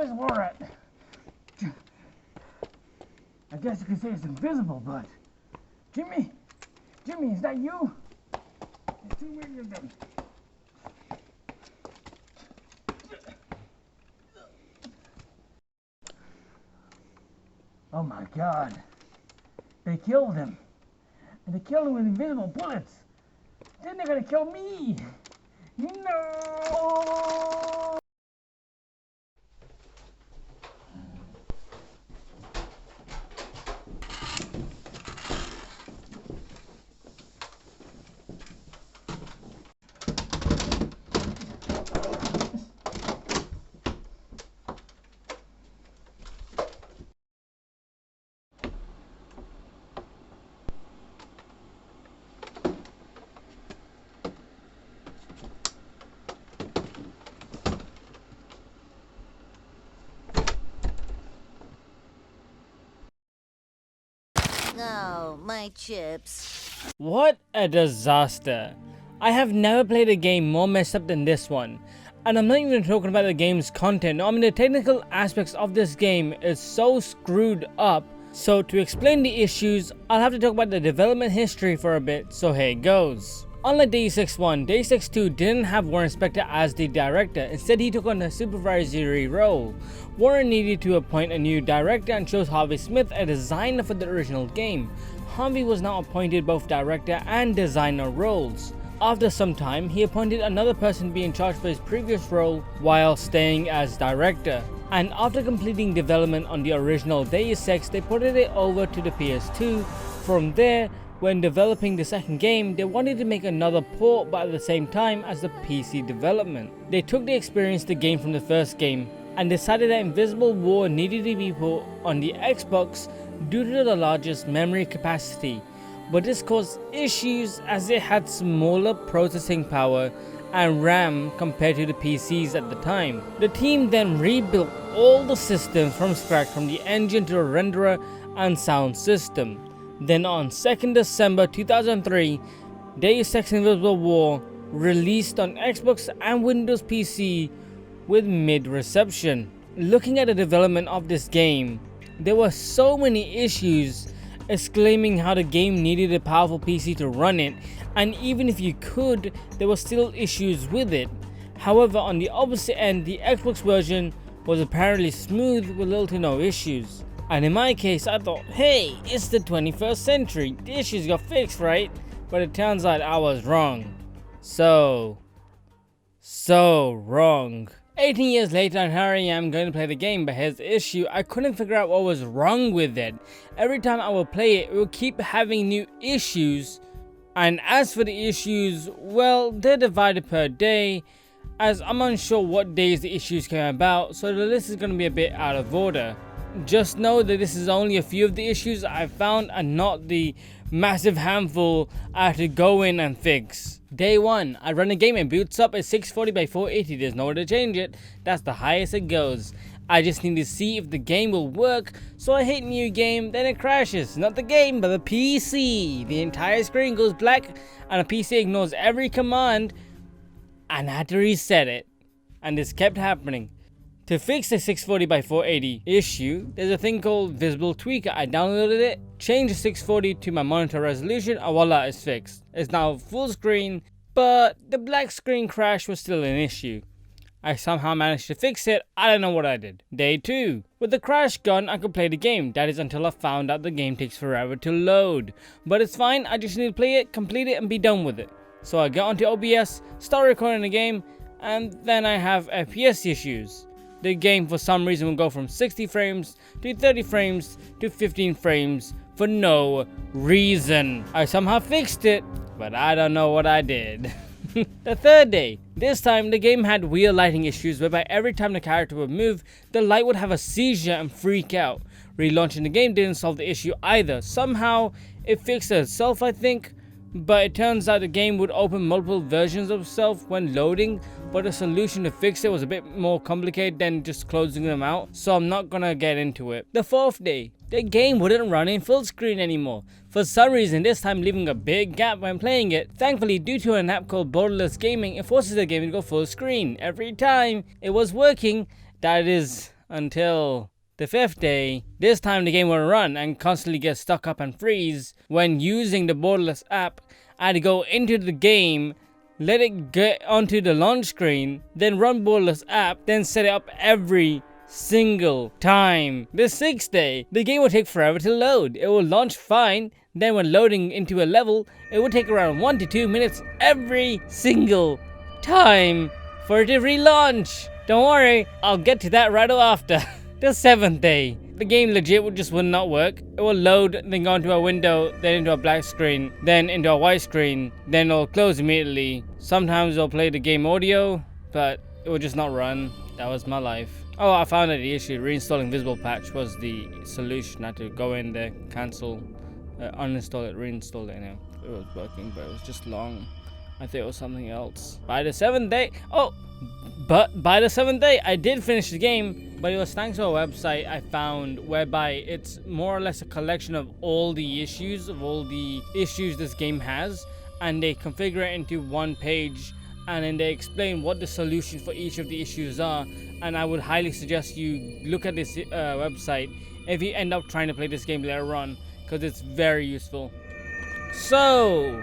Where's Laura at? I guess you could say it's invisible, but... Jimmy, is that you? There's too many of them. Oh my God. They killed him. And they killed him with invisible bullets. Then they're gonna kill me. No! No, my chips. What a disaster. I have never played a game more messed up than this one. And I'm not even talking about the game's content. I mean, the technical aspects of this game is so screwed up. So to explain the issues, I'll have to talk about the development history for a bit, so here it goes. Unlike Deus Ex 1, Deus Ex 2 didn't have Warren Spector as the director. Instead, he took on a supervisory role. Warren needed to appoint a new director and chose Harvey Smith, a designer for the original game. Harvey was now appointed both director and designer roles. After some time, he appointed another person to be in charge for his previous role while staying as director. And after completing development on the original Deus Ex, they ported it over to the PS2. From there, when developing the second game, they wanted to make another port, but at the same time as the PC development. They took the experience they gained from the first game and decided that Invisible War needed to be put on the Xbox due to the largest memory capacity, but this caused issues as it had smaller processing power and RAM compared to the PCs at the time. The team then rebuilt all the systems from scratch, from the engine to the renderer and sound system. Then on 2nd December 2003, Deus Ex Invisible War released on Xbox and Windows PC with mid reception. Looking at the development of this game, there were so many issues, exclaiming how the game needed a powerful PC to run it, and even if you could, there were still issues with it. However, on the opposite end, the Xbox version was apparently smooth with little to no issues. And in my case, I thought, hey, it's the 21st century, the issues got fixed, right? But it turns out I was wrong. So wrong. 18 years later, and here I am going to play the game, but here's the issue: I couldn't figure out what was wrong with it. Every time I would play it, it would keep having new issues. And as for the issues, well, they're divided per day, as I'm unsure what days the issues came about, so the list is going to be a bit out of order. Just know that this is only a few of the issues I found and not the massive handful I had to go in and fix. Day 1, I run a game and boots up at 640 by 480. There's nowhere to change it. That's the highest it goes. I just need to see if the game will work, so I hit new game, then it crashes. Not the game, but the PC. The entire screen goes black and the PC ignores every command, and I had to reset it. And this kept happening. To fix the 640 by 480 issue, there's a thing called Visible Tweaker. I downloaded it, changed the 640 to my monitor resolution, and voila, it's fixed. It's now full screen, but the black screen crash was still an issue. I somehow managed to fix it. I don't know what I did. Day 2. With the crash gone, I could play the game. That is until I found out the game takes forever to load. But it's fine, I just need to play it, complete it, and be done with it. So I get onto OBS, start recording the game, and then I have FPS issues. The game for some reason will go from 60 frames to 30 frames to 15 frames for no reason. I somehow fixed it, but I don't know what I did. The third day. This time the game had weird lighting issues whereby every time the character would move, the light would have a seizure and freak out. Relaunching the game didn't solve the issue either. Somehow it fixed itself, I think. But it turns out the game would open multiple versions of itself when loading, but the solution to fix it was a bit more complicated than just closing them out, so I'm not gonna get into it. The fourth day, the game wouldn't run in full screen anymore. For some reason, this time leaving a big gap when playing it. Thankfully, due to an app called Borderless Gaming, it forces the game to go full screen. Every time it was working, that is until the 5th day. This time the game will run and constantly get stuck up and freeze. When using the Borderless app, I had to go into the game, let it get onto the launch screen, then run Borderless app, then set it up every single time. The 6th day, the game will take forever to load. It will launch fine, then when loading into a level, it will take around 1 to 2 minutes every single time for it to relaunch. Don't worry, I'll get to that right after. The 7th day, the game legit would not work. It will load, then go into a window, then into a black screen, then into a white screen, then it'll close immediately. Sometimes it'll play the game audio, but it will just not run. That was my life. Oh, I found out the issue. Reinstalling Visible Patch was the solution. I had to go in there, cancel, uninstall it, reinstall it. It was working, but it was just long. I think it was something else. By the 7th day, by the 7th day, I did finish the game. But it was thanks to a website I found whereby it's more or less a collection of all the issues this game has, and they configure it into one page, and then they explain what the solutions for each of the issues are. And I would highly suggest you look at this website if you end up trying to play this game later on, because it's very useful. So,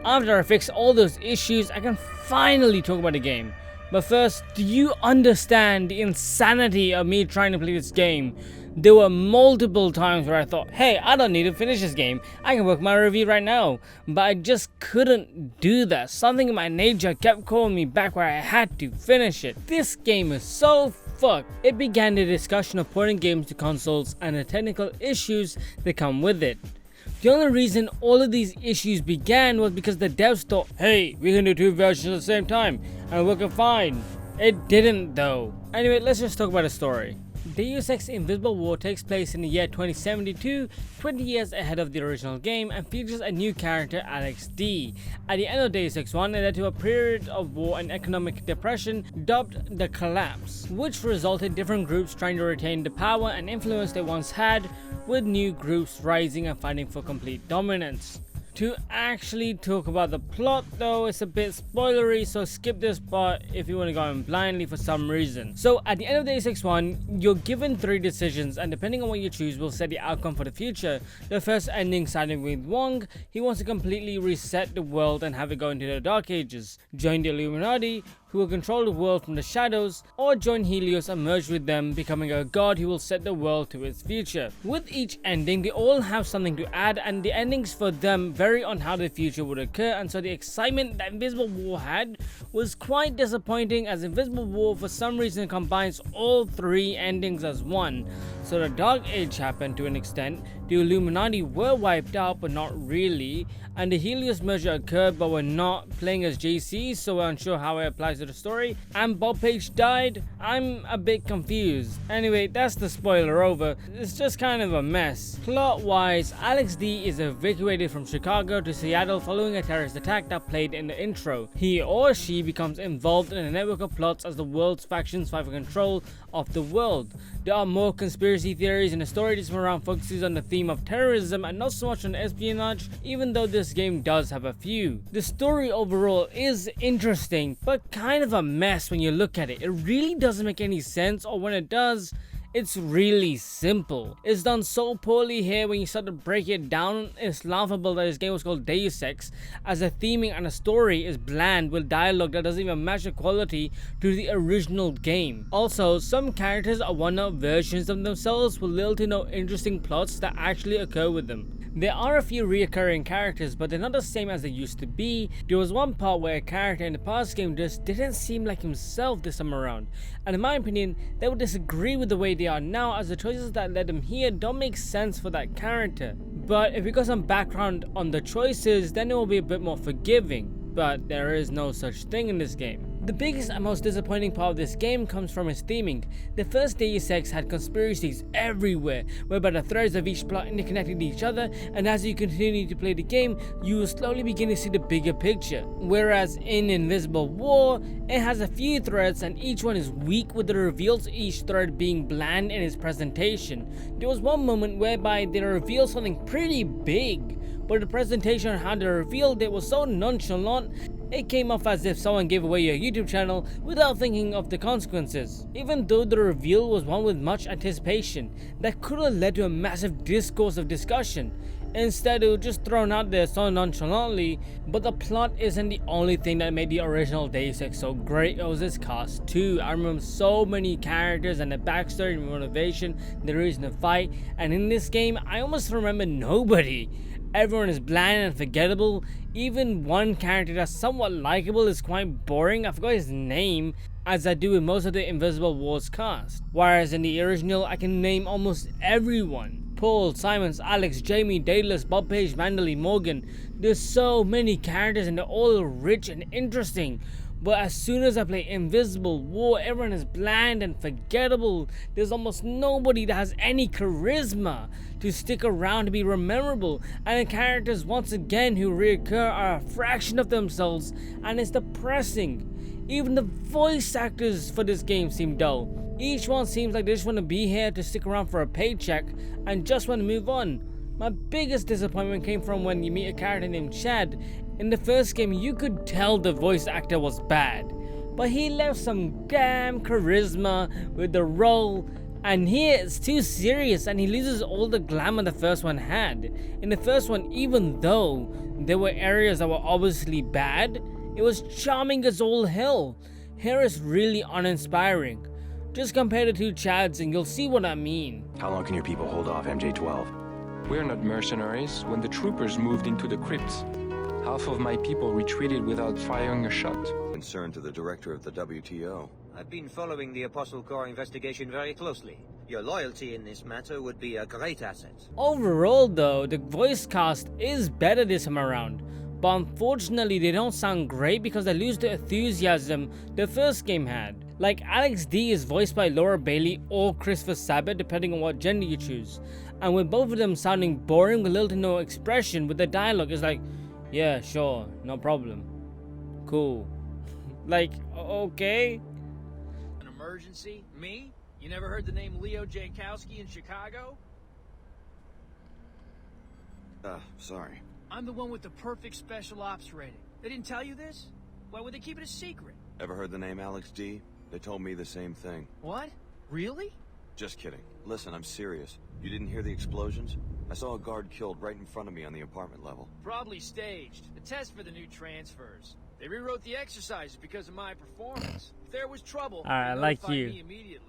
after I fix all those issues, I can finally talk about the game. But first, do you understand the insanity of me trying to play this game? There were multiple times where I thought, hey, I don't need to finish this game. I can work my review right now. But I just couldn't do that. Something in my nature kept calling me back where I had to finish it. This game is so fucked. It began the discussion of porting games to consoles and the technical issues that come with it. The only reason all of these issues began was because the devs thought, hey, we can do 2 versions at the same time and working fine. It didn't though. Anyway, let's just talk about the story. Deus Ex Invisible War takes place in the year 2072, 20 years ahead of the original game, and features a new character, Alex D. At the end of Deus Ex 1, it led to a period of war and economic depression dubbed the Collapse, which resulted in different groups trying to retain the power and influence they once had, with new groups rising and fighting for complete dominance. To actually talk about the plot though, it's a bit spoilery, so skip this part if you want to go in blindly for some reason. So at the end of Deus Ex 1, you're given 3 decisions, and depending on what you choose will set the outcome for the future. The first ending siding with Wong. He wants to completely reset the world and have it go into the Dark Ages, join the Illuminati, who will control the world from the shadows, or join Helios and merge with them, becoming a god who will set the world to its future. With each ending, they all have something to add, and the endings for them vary on how the future would occur, and so the excitement that Invisible War had was quite disappointing, as Invisible War for some reason combines all 3 endings as one. So the Dark Age happened to an extent, the Illuminati were wiped out but not really, and the Helios merger occurred but we're not playing as JC, so we're unsure how it applies to the story, and Bob Page died. I'm a bit confused. Anyway, that's the spoiler over. It's just kind of a mess. Plot wise, Alex D is evacuated from Chicago to Seattle following a terrorist attack that played in the intro. He or she becomes involved in a network of plots as the world's factions fight for control of the world. There are more conspiracy theories, and the story this time around focuses on the theme of terrorism and not so much on espionage, even though this game does have a few. The story overall is interesting, but kind of a mess when you look at it. It really doesn't make any sense, or when it does, it's really simple. It's done so poorly here. When you start to break it down, it's laughable that this game was called Deus Ex, as the theming and the story is bland with dialogue that doesn't even match the quality to the original game. Also, some characters are one-off versions of themselves with little to no interesting plots that actually occur with them. There are a few reoccurring characters, but they're not the same as they used to be. There was one part where a character in the past game just didn't seem like himself this time around, and in my opinion, they would disagree with the way they are now, as the choices that led them here don't make sense for that character. But if we got some background on the choices, then it will be a bit more forgiving. But there is no such thing in this game. The biggest and most disappointing part of this game comes from its theming. The first Deus Ex had conspiracies everywhere, whereby the threads of each plot interconnected to each other, and as you continue to play the game, you will slowly begin to see the bigger picture. Whereas in Invisible War, it has a few threads and each one is weak, with the reveals of each thread being bland in its presentation. There was one moment whereby they revealed something pretty big, but the presentation on how they revealed it was so nonchalant It came off as if someone gave away your YouTube channel without thinking of the consequences. Even though the reveal was one with much anticipation, that could have led to a massive discourse of discussion. Instead, it was just thrown out there so nonchalantly. But the plot isn't the only thing that made the original Deus Ex so great. It was its cast too. I remember so many characters and the backstory and motivation, the reason to fight, and in this game I almost remember nobody. Everyone is bland and forgettable. Even one character that's somewhat likable is quite boring. I forgot his name, as I do with most of the Invisible Wars cast. Whereas in the original, I can name almost everyone. Paul, Simons, Alex, Jamie, Daedalus, Bob Page, Mandalay, Morgan. There's so many characters and they're all rich and interesting. But as soon as I play Invisible War, everyone is bland and forgettable. There's almost nobody that has any charisma to stick around to be memorable. And the characters once again who reoccur are a fraction of themselves, and it's depressing. Even the voice actors for this game seem dull. Each one seems like they just want to be here to stick around for a paycheck and just want to move on. My biggest disappointment came from when you meet a character named Chad. In the first game, you could tell the voice actor was bad, but he left some damn charisma with the role, and here it's too serious and he loses all the glamour the first one had. In the first one, even though there were areas that were obviously bad, it was charming as all hell. Here it's really uninspiring. Just compare the two Chads and you'll see what I mean. How long can your people hold off MJ-12? We're not mercenaries. When the troopers moved into the crypts, half of my people retreated without firing a shot. Concern to the director of the WTO. I've been following the Apostle Corps investigation very closely. Your loyalty in this matter would be a great asset. Overall though, the voice cast is better this time around. But unfortunately they don't sound great because they lose the enthusiasm the first game had. Like Alex D is voiced by Laura Bailey or Christopher Sabat depending on what gender you choose. And with both of them sounding boring with little to no expression, with the dialogue it's like, yeah, sure, no problem. Cool. Like, okay? An emergency? Me? You never heard the name Leo Jankowski in Chicago? Sorry. I'm the one with the perfect special ops rating. They didn't tell you this? Why would they keep it a secret? Ever heard the name Alex D? They told me the same thing. What? Really? Just kidding. Listen, I'm serious. You didn't hear the explosions? I saw a guard killed right in front of me on the apartment level. Probably staged. A test for the new transfers. They rewrote the exercises because of my performance. If there was trouble, I they like notified you. me immediately.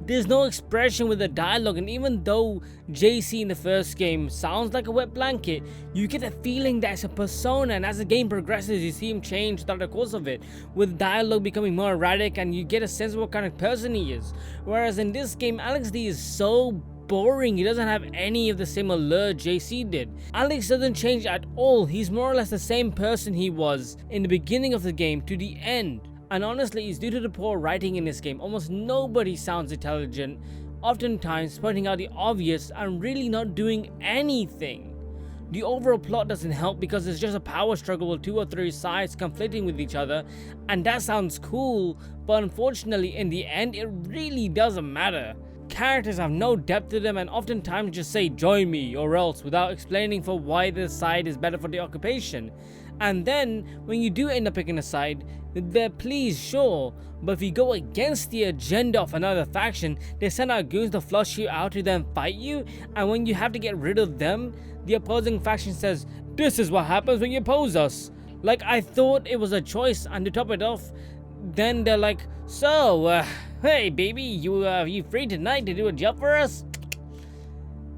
There's no expression with the dialogue, and even though JC in the first game sounds like a wet blanket, you get a feeling that it's a persona, and as the game progresses you see him change throughout the course of it, with dialogue becoming more erratic and you get a sense of what kind of person he is. Whereas in this game, Alex D is so boring, he doesn't have any of the same allure JC did. Alex doesn't change at all, he's more or less the same person he was in the beginning of the game to the end. And honestly, it's due to the poor writing in this game. Almost nobody sounds intelligent, oftentimes pointing out the obvious and really not doing anything. The overall plot doesn't help because it's just a power struggle with 2 or 3 sides conflicting with each other, and that sounds cool, but unfortunately in the end it really doesn't matter. Characters have no depth to them and oftentimes just say join me or else without explaining for why the side is better for the occupation. And then when you do end up picking a side, they're pleased, sure, but if you go against the agenda of another faction, they send out goons to flush you out to then fight you, and when you have to get rid of them, the opposing faction says, this is what happens when you oppose us. Like, I thought it was a choice, and to top it off, then they're like, so, hey baby, you free tonight to do a job for us?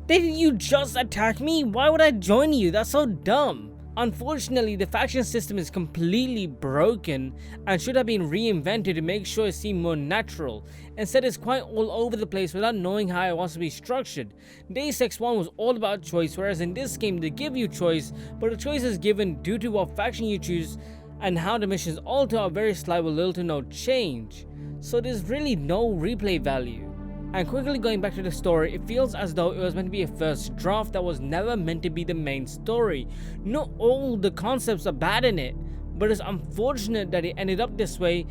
Didn't you just attack me? Why would I join you? That's so dumb. Unfortunately, the faction system is completely broken and should have been reinvented to make sure it seemed more natural. Instead, it's quite all over the place without knowing how it wants to be structured. Deus Ex 1 was all about choice, whereas in this game they give you choice, but the choice is given due to what faction you choose and how the missions alter are very slight with little to no change. So there's really no replay value. And quickly going back to the story, it feels as though it was meant to be a first draft that was never meant to be the main story. Not all the concepts are bad in it, but it's unfortunate that it ended up this way.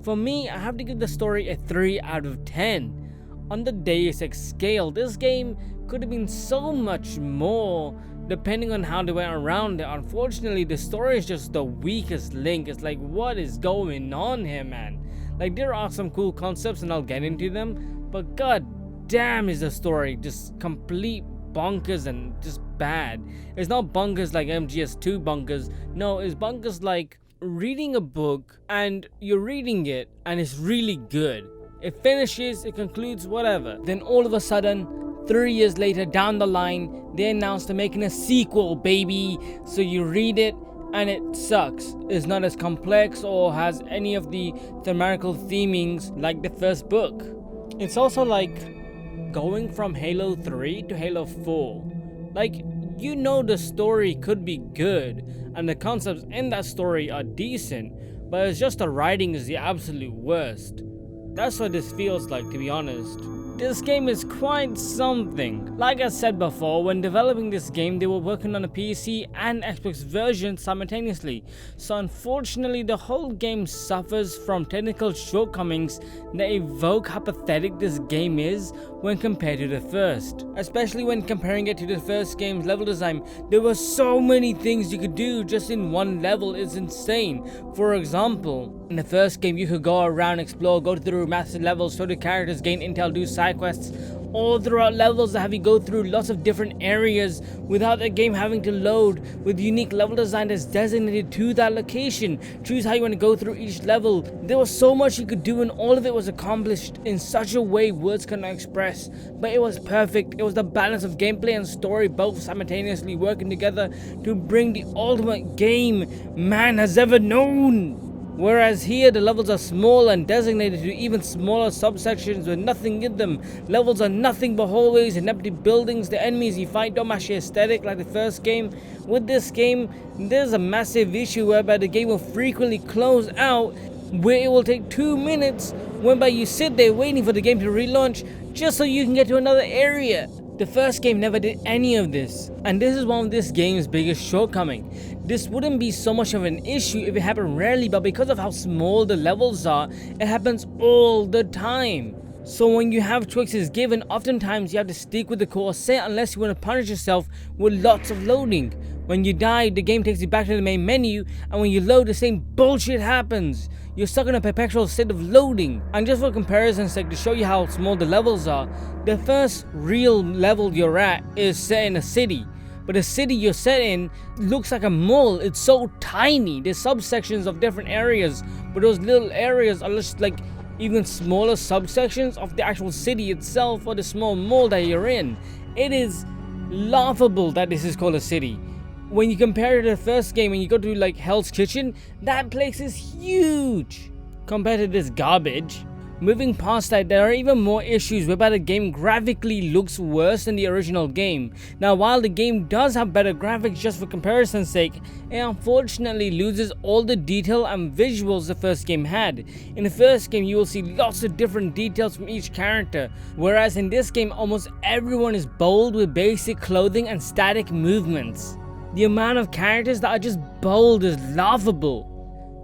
For me, I have to give the story a 3 out of 10. On the Deus Ex scale, this game could have been so much more depending on how they went around it. Unfortunately, the story is just the weakest link. It's like, what is going on here, man? Like, there are some cool concepts and I'll get into them, but god damn is the story just complete bonkers and just bad. It's not bonkers like MGS2 bonkers. No, it's bonkers like reading a book and you're reading it and it's really good. It finishes, it concludes, whatever. Then all of a sudden, 3 years later down the line, they announced they're making a sequel, baby. So you read it and it sucks. It's not as complex or has any of the thematical themings like the first book. It's also like going from Halo 3 to Halo 4. Like, you know the story could be good and the concepts in that story are decent, but it's just the writing is the absolute worst. That's what this feels like, to be honest. This game is quite something. Like I said before, when developing this game, they were working on a PC and Xbox version simultaneously. So unfortunately, the whole game suffers from technical shortcomings that evoke how pathetic this game is when compared to the first. Especially when comparing it to the first game's level design, there were so many things you could do just in one level. It's insane. For example, in the first game, you could go around, explore, go through massive levels, show the characters, gain intel, do side quests all throughout levels that have you go through lots of different areas without the game having to load, with unique level design that's designated to that location. Choose how you want to go through each level. There was so much you could do and all of it was accomplished in such a way words cannot express, but it was perfect. It was the balance of gameplay and story both simultaneously working together to bring the ultimate game man has ever known. Whereas here the levels are small and designated to even smaller subsections with nothing in them. Levels are nothing but hallways and empty buildings. The enemies you fight don't match the aesthetic like the first game. With this game, there's a massive issue whereby the game will frequently close out, where it will take 2 minutes whereby you sit there waiting for the game to relaunch just so you can get to another area. The first game never did any of this, and this is one of this game's biggest shortcoming. This wouldn't be so much of an issue if it happened rarely, but because of how small the levels are, it happens all the time. So when you have choices given, oftentimes you have to stick with the core set unless you want to punish yourself with lots of loading. When you die, the game takes you back to the main menu, and when you load, the same bullshit happens. You're stuck in a perpetual state of loading. And just for comparison's sake, to show you how small the levels are, the first real level you're at is set in a city. But the city you're set in looks like a mall. It's so tiny. There's subsections of different areas, but those little areas are just like even smaller subsections of the actual city itself or the small mall that you're in. It is laughable that this is called a city. When you compare it to the first game and you go to like Hell's Kitchen, that place is huge compared to this garbage. Moving past that, there are even more issues whereby the game graphically looks worse than the original game. Now, while the game does have better graphics just for comparison's sake, it unfortunately loses all the detail and visuals the first game had. In the first game, you will see lots of different details from each character, whereas in this game, almost everyone is bold with basic clothing and static movements. The amount of characters that are just bold is laughable.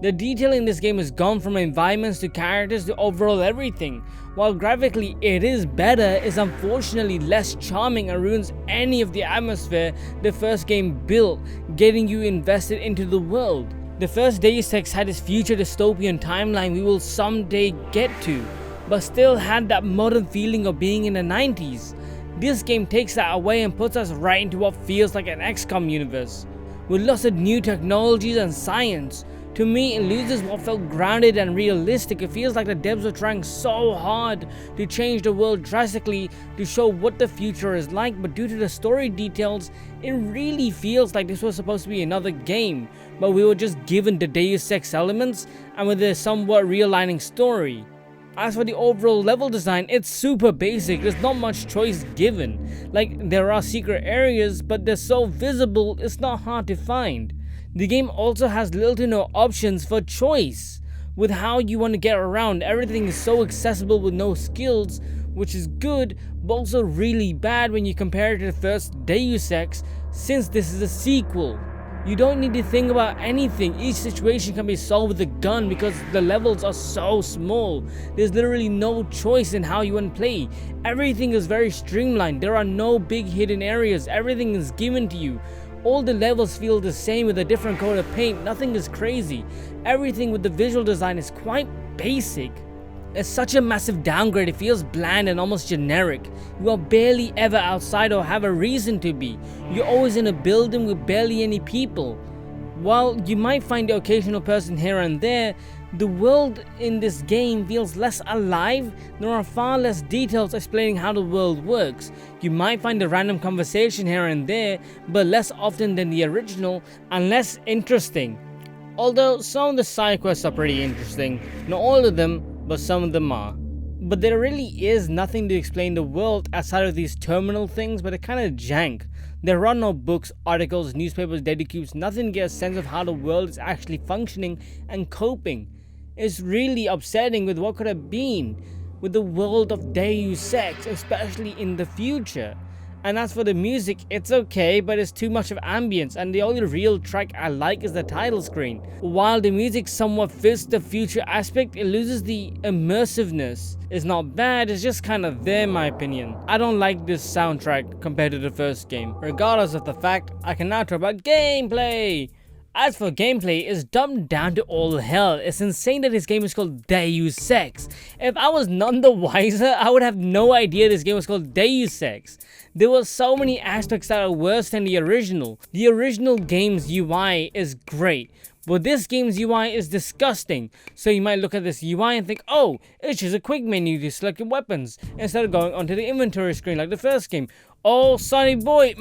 The detail in this game has gone from environments to characters to overall everything. While graphically it is better, it's unfortunately less charming and ruins any of the atmosphere the first game built, getting you invested into the world. The first Deus Ex had this future dystopian timeline we will someday get to, but still had that modern feeling of being in the 90s. This game takes that away and puts us right into what feels like an XCOM universe, with lots of new technologies and science. To me, it loses what felt grounded and realistic. It feels like the devs were trying so hard to change the world drastically to show what the future is like, but due to the story details, it really feels like this was supposed to be another game, but we were just given the Deus Ex elements and with a somewhat realigning story. As for the overall level design, it's super basic. There's not much choice given. Like, there are secret areas, but they're so visible, it's not hard to find. The game also has little to no options for choice with how you want to get around. Everything is so accessible with no skills, which is good, but also really bad when you compare it to the first Deus Ex, since this is a sequel. You don't need to think about anything. Each situation can be solved with a gun because the levels are so small. There's literally no choice in how you want to play. Everything is very streamlined. There are no big hidden areas. Everything is given to you. All the levels feel the same with a different coat of paint. Nothing is crazy. Everything with the visual design is quite basic. It's such a massive downgrade. It feels bland and almost generic. You are barely ever outside or have a reason to be. You're always in a building with barely any people. While you might find the occasional person here and there, the world in this game feels less alive. There are far less details explaining how the world works. You might find a random conversation here and there, but less often than the original and less interesting. Although some of the side quests are pretty interesting. Not all of them, but some of them are. But there really is nothing to explain the world outside of these terminal things, but they're kind of jank. There are no books, articles, newspapers, dedicutes, nothing to get a sense of how the world is actually functioning and coping. It's really upsetting with what could have been with the world of Deus Ex, especially in the future. And as for the music, it's okay, but it's too much of ambience, and the only real track I like is the title screen. While the music somewhat fits the future aspect, it loses the immersiveness. It's not bad, it's just kind of there in my opinion. I don't like this soundtrack compared to the first game. Regardless of the fact, I can now talk about gameplay. As for gameplay, it's dumbed down to all hell. It's insane that this game is called Deus Ex. If I was none the wiser, I would have no idea this game was called Deus Ex. There were so many aspects that are worse than the original. The original game's UI is great, but this game's UI is disgusting. So you might look at this UI and think, oh, it's just a quick menu to select your weapons, instead of going onto the inventory screen like the first game. Oh, sonny boy,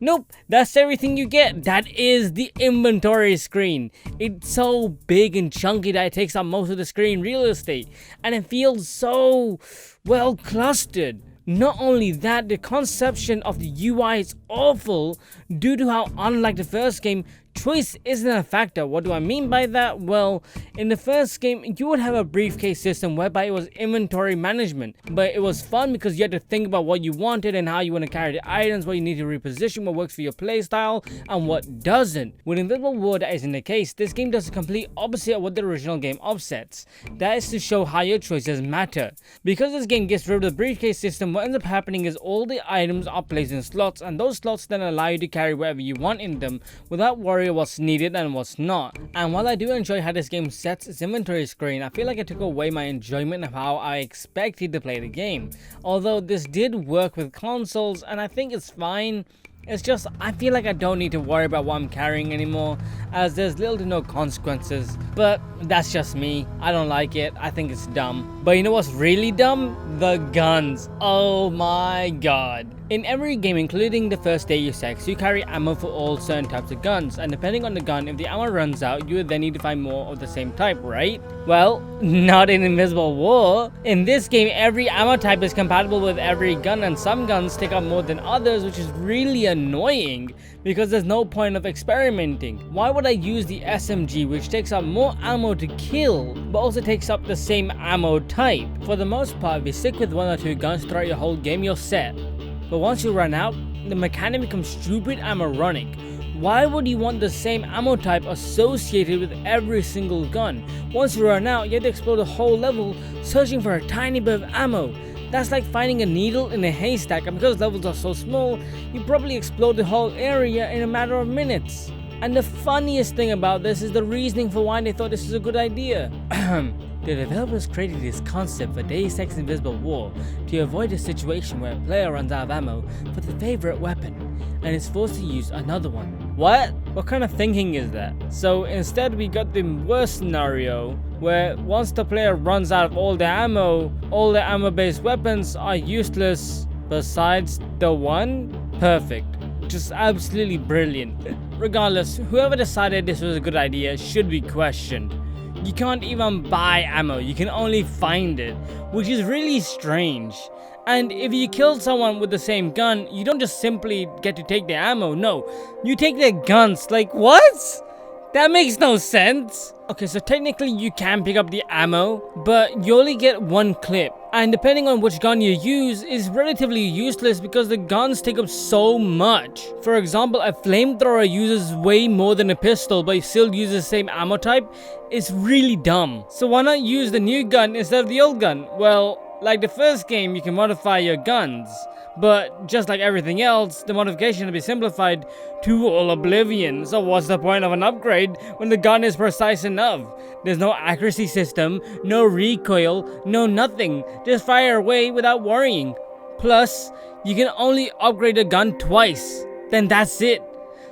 nope, that's everything you get. That is the inventory screen. It's so big and chunky that it takes up most of the screen real estate, and it feels so, well, clustered. Not only that, the conception of the UI is awful due to how, unlike the first game, choice isn't a factor. What do I mean by that? Well, in the first game, you would have a briefcase system whereby it was inventory management, but it was fun because you had to think about what you wanted and how you want to carry the items, what you need to reposition, what works for your playstyle, and what doesn't. With Invisible War, that isn't the case. This game does the complete opposite of what the original game offsets. That is to show how your choices matter. Because this game gets rid of the briefcase system, what ends up happening is all the items are placed in slots, and those slots then allow you to carry whatever you want in them without worrying what's needed and what's not. And while I do enjoy how this game sets its inventory screen, I feel like it took away my enjoyment of how I expected to play the game. Although this did work with consoles, and I think it's fine. It's just, I feel like I don't need to worry about what I'm carrying anymore, as there's little to no consequences. But that's just me. I don't like it. I think it's dumb. But you know what's really dumb? The guns. Oh my god. In every game, including the first Deus Ex, you carry ammo for all certain types of guns, and depending on the gun, if the ammo runs out, you would then need to find more of the same type, right? Well, not in Invisible War. In this game, every ammo type is compatible with every gun, and some guns take up more than others, which is really annoying, because there's no point of experimenting. Why would I use the SMG, which takes up more ammo to kill, but also takes up the same ammo type? For the most part, if you stick with one or two guns throughout your whole game, you're set. But once you run out, the mechanic becomes stupid and moronic. Why would you want the same ammo type associated with every single gun? Once you run out, you have to explore the whole level searching for a tiny bit of ammo. That's like finding a needle in a haystack, and because levels are so small, you probably explore the whole area in a matter of minutes. And the funniest thing about this is the reasoning for why they thought this was a good idea. The developers created this concept for Deus Ex Invisible War to avoid a situation where a player runs out of ammo for their favorite weapon and is forced to use another one. What? What kind of thinking is that? So instead we got the worst scenario where once the player runs out of all the ammo based weapons are useless besides the one? Perfect. Just absolutely brilliant. Regardless, whoever decided this was a good idea should be questioned. You can't even buy ammo, you can only find it, which is really strange. And if you kill someone with the same gun, you don't just simply get to take their ammo, no. You take their guns, like what? That makes no sense. Okay, so technically you can pick up the ammo, but you only get one clip. And depending on which gun you use is relatively useless because the guns take up so much. For example, a flamethrower uses way more than a pistol, but it still uses the same ammo type. It's really dumb. So why not use the new gun instead of the old gun? Well, like the first game, you can modify your guns. But just like everything else, the modification will be simplified to all oblivion. So what's the point of an upgrade when the gun is precise enough? There's no accuracy system, no recoil, no nothing. Just fire away without worrying. Plus, you can only upgrade a gun twice. Then that's it.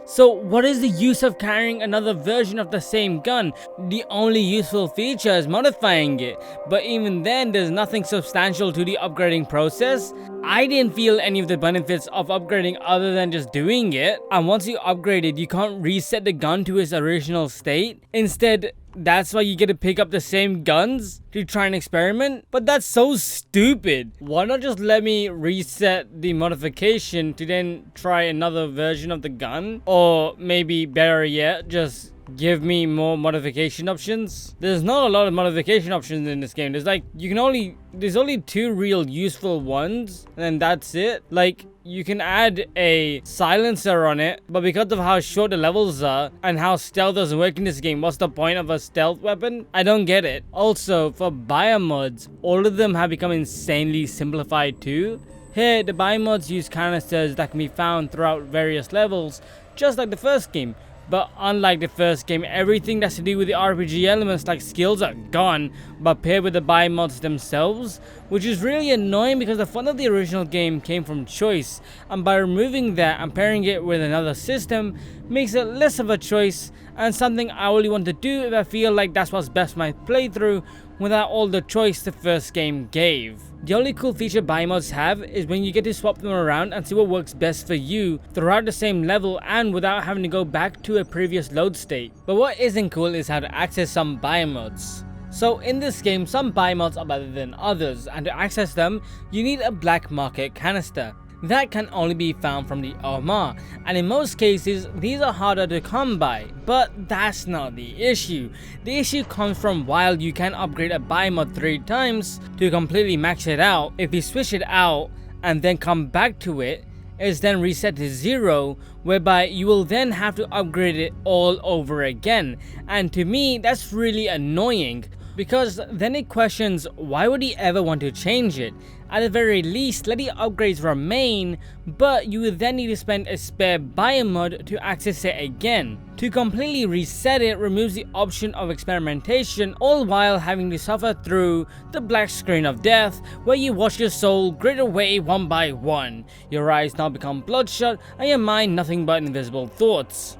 So what is the use of carrying another version of the same gun? The only useful feature is modifying it, but even then there's nothing substantial to the upgrading process. I didn't feel any of the benefits of upgrading other than just doing it, and once you upgrade it, you can't reset the gun to its original state. Instead, that's why you get to pick up the same guns to try and experiment? But that's so stupid. Why not just let me reset the modification to then try another version of the gun? Or maybe better yet, just give me more modification options. There's not a lot of modification options in this game. There's only two real useful ones, and that's it. Like, you can add a silencer on it, but because of how short the levels are and how stealth doesn't work in this game, what's the point of a stealth weapon? I don't get it. Also, for biomods, all of them have become insanely simplified too. Here, the biomods use canisters that can be found throughout various levels, just like the first game. But unlike the first game, everything that's to do with the RPG elements like skills are gone, but paired with the biomods themselves, which is really annoying because the fun of the original game came from choice, and by removing that and pairing it with another system makes it less of a choice and something I only want to do if I feel like that's what's best for my playthrough without all the choice the first game gave. The only cool feature biomods have is when you get to swap them around and see what works best for you throughout the same level and without having to go back to a previous load state. But what isn't cool is how to access some biomods. So in this game, some biomods are better than others, and to access them, you need a black market canister. That can only be found from the OMR, and in most cases, these are harder to come by, but that's not the issue. The issue comes from while you can upgrade a biomod 3 times to completely max it out, if you switch it out and then come back to it, it's then reset to 0, whereby you will then have to upgrade it all over again, and to me, that's really annoying. Because then it questions why would he ever want to change it. At the very least, let the upgrades remain, but you would then need to spend a spare biomod to access it again. To completely reset it removes the option of experimentation, all while having to suffer through the black screen of death, where you watch your soul grate away one by one. Your eyes now become bloodshot, and your mind nothing but invisible thoughts.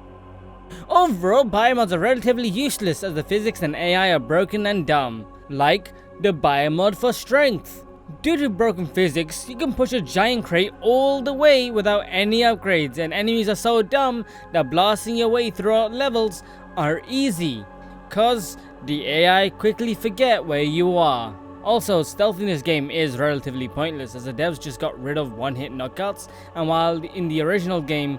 Overall, biomods are relatively useless as the physics and AI are broken and dumb, like the biomod for strength. Due to broken physics, you can push a giant crate all the way without any upgrades, and enemies are so dumb that blasting your way throughout levels are easy, cause the AI quickly forget where you are. Also, stealth in this game is relatively pointless as the devs just got rid of one-hit knockouts, and while in the original game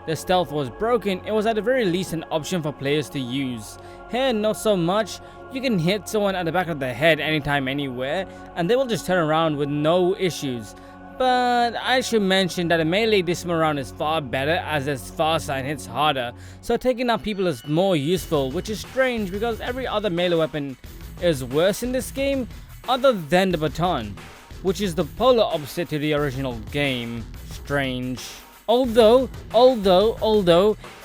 the stealth was broken, it was at the very least an option for players to use. Here, not so much. You can hit someone at the back of the head anytime, anywhere, and they will just turn around with no issues. But I should mention that the melee this time around is far better as it's faster and hits harder, so taking out people is more useful, which is strange because every other melee weapon is worse in this game other than the baton, which is the polar opposite to the original game. Strange. Although,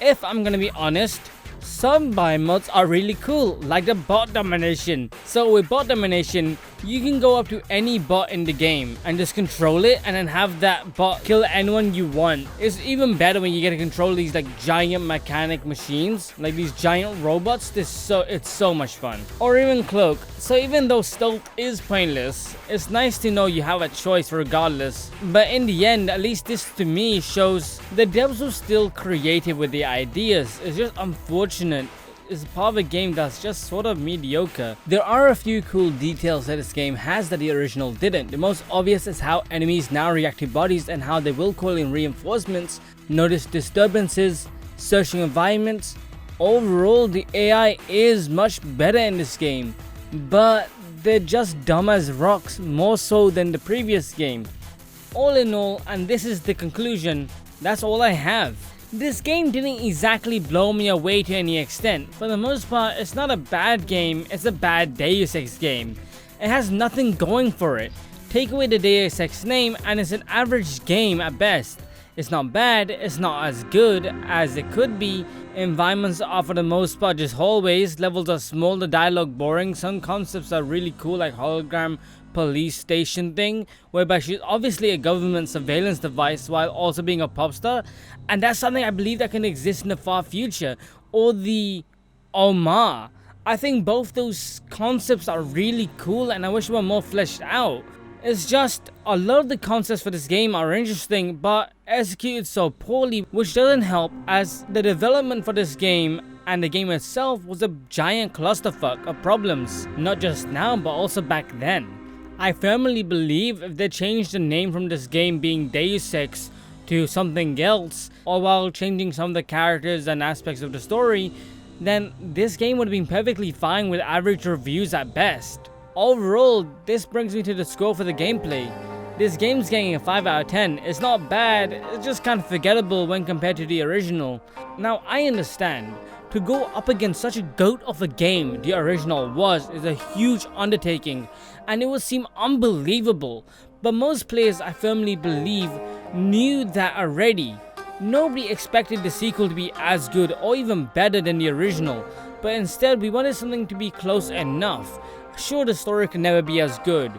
if I'm gonna be honest, some biomods are really cool, like the bot domination. So with bot domination, you can go up to any bot in the game and just control it and then have that bot kill anyone you want. It's even better when you get to control these like giant mechanic machines, like these giant robots. It's so much fun. Or even cloak. So even though stealth is pointless, it's nice to know you have a choice regardless. But in the end, at least this to me shows the devs were still creative with the ideas. It's just unfortunate is part of a game that's just sort of mediocre. There are a few cool details that this game has that the original didn't. The most obvious is how enemies now react to bodies and how they will call in reinforcements, notice disturbances, searching environments, Overall, the AI is much better in this game, but they're just dumb as rocks, more so than the previous game. All in all, and this is the conclusion, that's all I have. This game didn't exactly blow me away to any extent. For the most part, it's not a bad game, it's a bad Deus Ex game. It has nothing going for it. Take away the Deus Ex name and it's an average game at best. It's not bad, it's not as good as it could be. Environments are for the most part just hallways, levels are small, the dialogue boring, some concepts are really cool like hologram police station thing, whereby she's obviously a government surveillance device while also being a pop star, and that's something I believe that can exist in the far future. Or the Omar. I think both those concepts are really cool and I wish they were more fleshed out. It's just, a lot of the concepts for this game are interesting but executed so poorly, which doesn't help as the development for this game and the game itself was a giant clusterfuck of problems, not just now but also back then. I firmly believe if they changed the name from this game being Deus Ex to something else, or while changing some of the characters and aspects of the story, then this game would have been perfectly fine with average reviews at best. Overall, this brings me to the score for the gameplay. This game's getting a 5 out of 10. It's not bad, it's just kind of forgettable when compared to the original. Now, I understand, to go up against such a goat of a game the original was is a huge undertaking, and it would seem unbelievable, but most players, I firmly believe, knew that already. Nobody expected the sequel to be as good or even better than the original, but instead we wanted something to be close enough. Sure, the story could never be as good,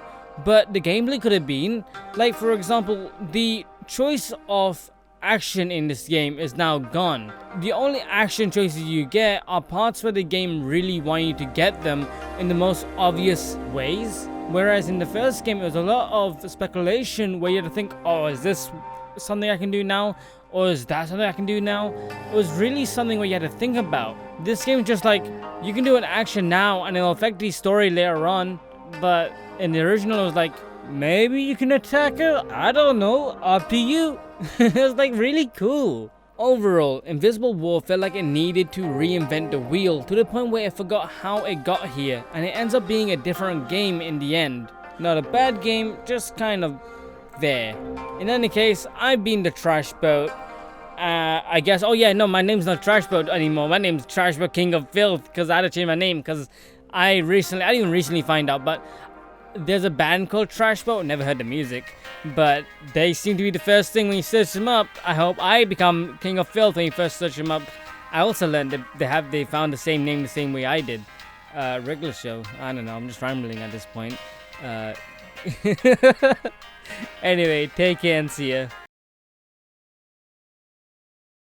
but the gameplay could have been. Like, for example, the choice of action in this game is now gone. The only action choices you get are parts where the game really want you to get them in the most obvious ways. Whereas in the first game, it was a lot of speculation where you had to think, oh, is this something I can do now? Or is that something I can do now? It was really something where you had to think about. This game is just like, you can do an action now and it'll affect the story later on. But in the original, it was like, maybe you can attack her? I don't know, up to you. It was like really cool. Overall, Invisible War felt like it needed to reinvent the wheel to the point where it forgot how it got here, and it ends up being a different game in the end. Not a bad game, just kind of there. In any case, I've been the Trash Boat. I guess, oh yeah, no, my name's not Trash Boat anymore. My name's Trash Boat King of Filth, because I had to change my name, because I didn't even recently find out, but there's a band called Trash Boat. Never heard the music, but they seem to be the first thing when you search them up. I hope I become King of Filth when you first search them up. I also learned that they found the same name the same way I did. Regular show. I don't know. I'm just rambling at this point. Anyway, take care and see ya.